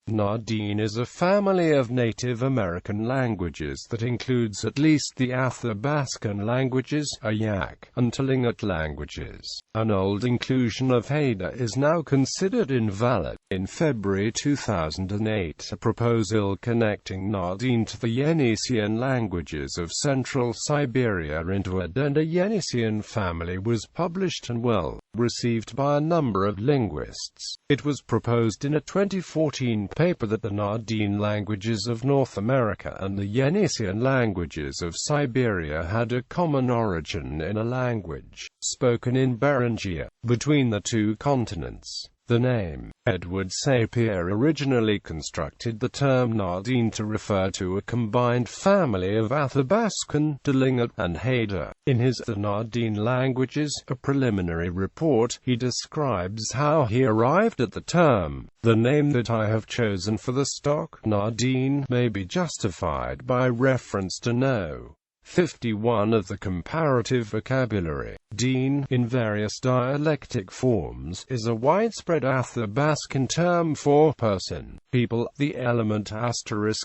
Na-Dene is a family of Native American languages that includes at least the Athabaskan languages, Eyak, and Tlingit languages. An old inclusion of Haida is now considered invalid. In February 2008, a proposal connecting Na-Dene to the Yeniseian languages of central Siberia into a Dené Yeniseian family was published and well received by a number of linguists. It was proposed in a 2014 paper that the Na-Dene languages of North America and the Yeniseian languages of Siberia had a common origin in a language spoken in Beringia, between the two continents. The name Edward-It originally constructed the term Na-Dene to refer to a combined family of Athabaskan, Tlingit, and Haida. In his The Na-Dene Languages, a preliminary report, he describes how he arrived at the term. The name that I have chosen for the stock, Na-Dene, may be justified by reference to No. 51 of the comparative vocabulary. Dene, in various dialectic forms, is a widespread Athabaskan term for person, people. The element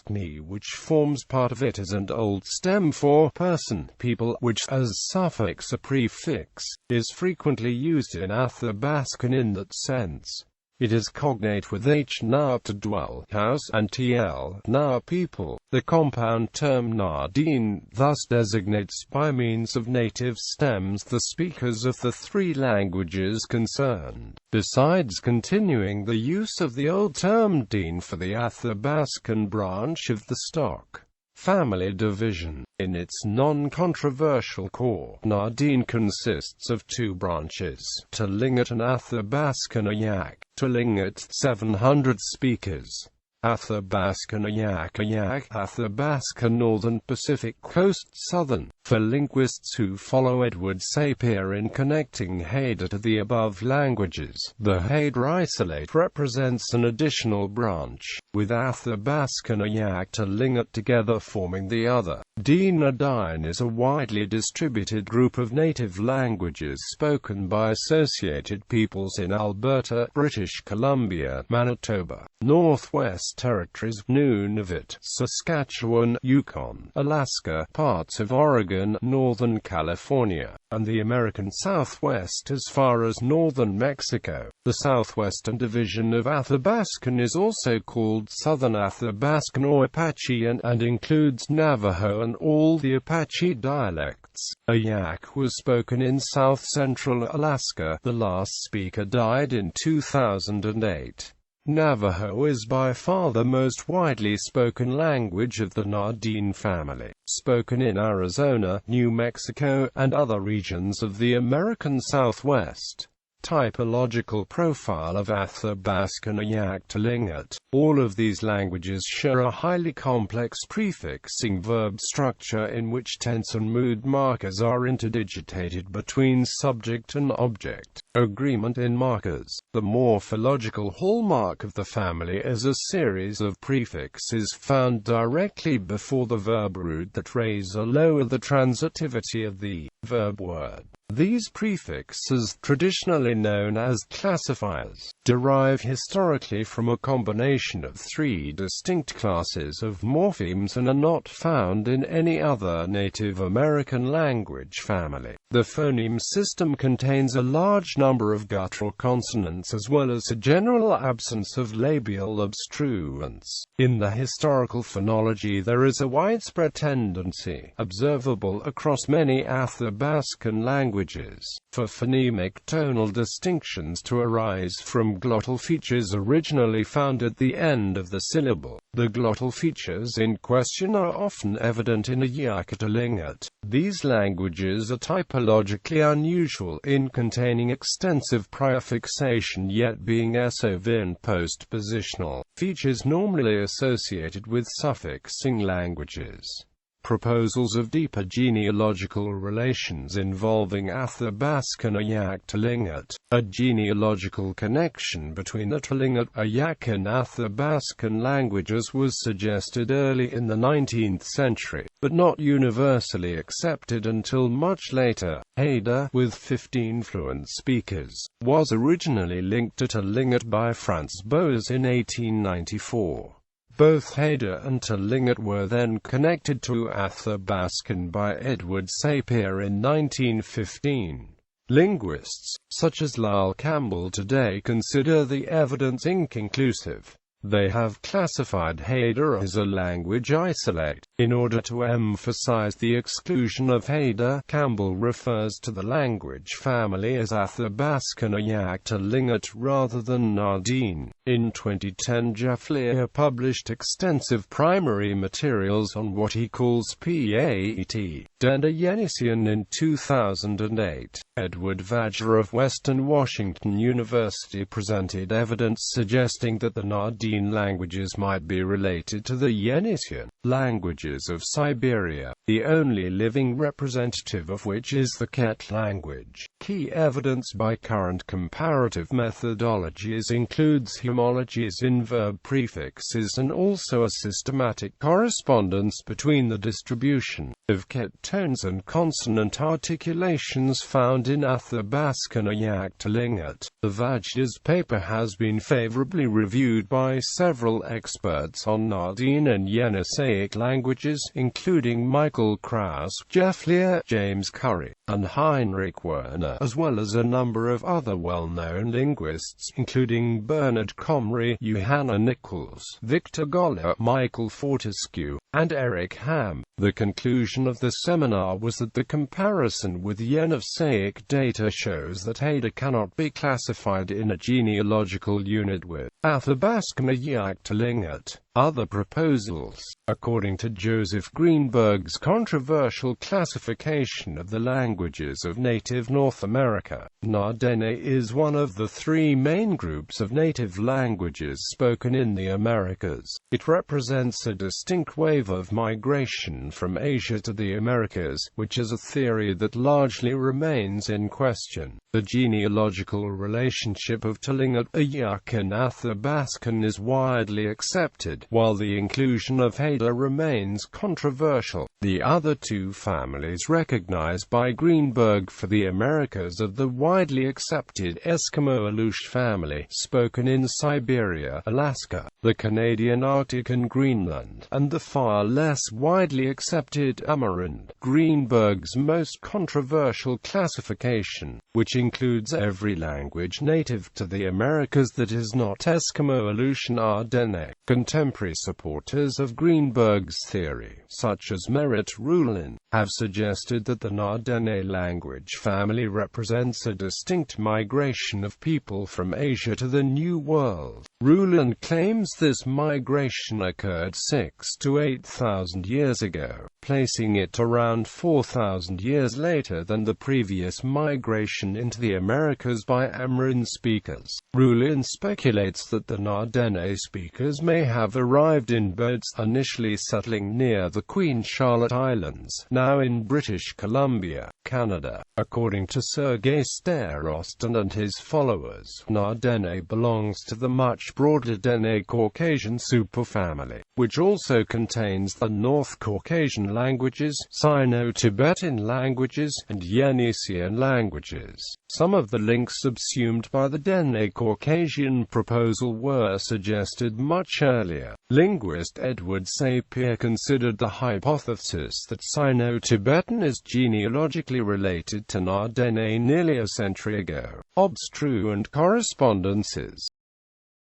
*ni, which forms part of it, is an old stem for person, people, which, as suffix or prefix, is frequently used in Athabaskan in that sense. It is cognate with na, to dwell, house, and tl, na, people. The compound term Na-Dene thus designates by means of native stems the speakers of the three languages concerned, besides continuing the use of the old term Dene for the Athabaskan branch of the stock. Family division. In its non-controversial core, Na-Dene consists of two branches, Tlingit and Athabaskan Eyak. Tlingit, 700 speakers. Athabaskan Eyak, Athabaskan Northern Pacific Coast Southern. For linguists who follow Edward-It in connecting Haida to the above languages, the Haida isolate represents an additional branch, with Athabaskan Eyak Tlingit together forming the other. Na-Dene is a widely distributed group of native languages spoken by associated peoples in Alberta, British Columbia, Manitoba, Northwest Territories, Nunavut, Saskatchewan, Yukon, Alaska, parts of Oregon, Northern California, and the American Southwest as far as northern Mexico. The southwestern division of Athabaskan is also called Southern Athabaskan or Apachean, and includes Navajo and all the Apache dialects. Eyak was spoken in south-central Alaska. The last speaker died in 2008. Navajo is by far the most widely spoken language of the Na-Dene family, spoken in Arizona, New Mexico, and other regions of the American Southwest. Typological profile of Athabaskan Eyak Tlingit. All of these languages share a highly complex prefixing verb structure in which tense and mood markers are interdigitated between subject and object. Agreement in markers. The morphological hallmark of the family is a series of prefixes found directly before the verb root that raise or lower the transitivity of the verb word. These prefixes, traditionally known as classifiers, derive historically from a combination of three distinct classes of morphemes and are not found in any other Native American language family. The phoneme system contains a large number of guttural consonants as well as a general absence of labial obstruents. In the historical phonology there is a widespread tendency, observable across many Athabaskan languages, for phonemic tonal distinctions to arise from glottal features originally found at the end of the syllable. The glottal features in question are often evident in Eyak Tlingit. These languages are typologically unusual in containing extensive prefixation yet being SOV postpositional, features normally associated with suffixing languages. proposals of deeper genealogical relations involving Athabaskan Eyak Tlingit. A genealogical connection between the Tlingit, Eyak and Athabaskan languages was suggested early in the 19th century, but not universally accepted until much later. Haida, with 15 fluent speakers, was originally linked to Tlingit by Franz Boas in 1894. Both Haida and Tlingit were then connected to Athabaskan by Edward Sapir in 1915. Linguists, such as Lyle Campbell today, consider the evidence inconclusive. They have classified Haida as a language isolate. In order to emphasize the exclusion of Haida, Campbell refers to the language family as Athabaskan Eyak Tlingit rather than Na-Dene. In 2010, Jefflier published extensive primary materials on what he calls P.A.T. Dené Yeniseian in 2008. Edward Vajra of Western Washington University presented evidence suggesting that the Na-Dene languages might be related to the Yeniseian languages of Siberia, the only living representative of which is the Ket language. Key evidence by current comparative methodologies includes homologies in verb prefixes and also a systematic correspondence between the distribution of Ket tones and consonant articulations found in Athabaskan Eyak Tlingit. The Vajra's paper has been favorably reviewed by several experts on Na-Dene and Yeniseian languages, including Michael Krauss, Jeff Lear, James Curry, and Heinrich Werner, as well as a number of other well-known linguists, including Bernard Comrie, Johanna Nichols, Victor Goller, Michael Fortescue, and Eric Ham. The conclusion of the seminar was that the comparison with Yeniseian data shows that Haida cannot be classified in a genealogical unit with Athabaskan Eyak Tlingit. Other proposals. According to Joseph Greenberg's controversial classification of the languages of native North America, Na-Dene is one of the three main groups of native languages spoken in the Americas. It represents a distinct wave of migration from Asia to the Americas, which is a theory that largely remains in question. The genealogical relationship of Tlingit, Eyak and Athabaskan is widely accepted, while the inclusion of Haida remains controversial. The other two families recognized by Greenberg for the Americas are the widely accepted Eskimo-Aleut family, spoken in Siberia, Alaska, the Canadian Arctic and Greenland, and the far less widely accepted Amarand. Greenberg's most controversial classification, which includes every language native to the Americas that is not Eskimo-Aleutian, Na-Dene. Contemporary supporters of Greenberg's theory, such as Merritt Rulin, have suggested that the Na-Dene language family represents a distinct migration of people from Asia to the New World. Rulin claims this migration occurred 6,000 to 8,000 years ago, placing it around 4,000 years later than the previous migration into the Americas by Amarand speakers. Rulin speculates that the Na-Dene speakers may have arrived in boats, initially settling near the Queen Charlotte Islands, now in British Columbia, Canada. According to Sergei Starostin and his followers, Na-Dene belongs to the much broader Dené Caucasian superfamily, which also contains the North Caucasian languages, Sino-Tibetan languages, and Yeniseian languages. Some of the links subsumed by the Dené Caucasian proposal were suggested much earlier. Linguist Edward Sapir considered the hypothesis that Sino-Tibetan is genealogically related to Na-Dene nearly a century ago. Obstrue and correspondences.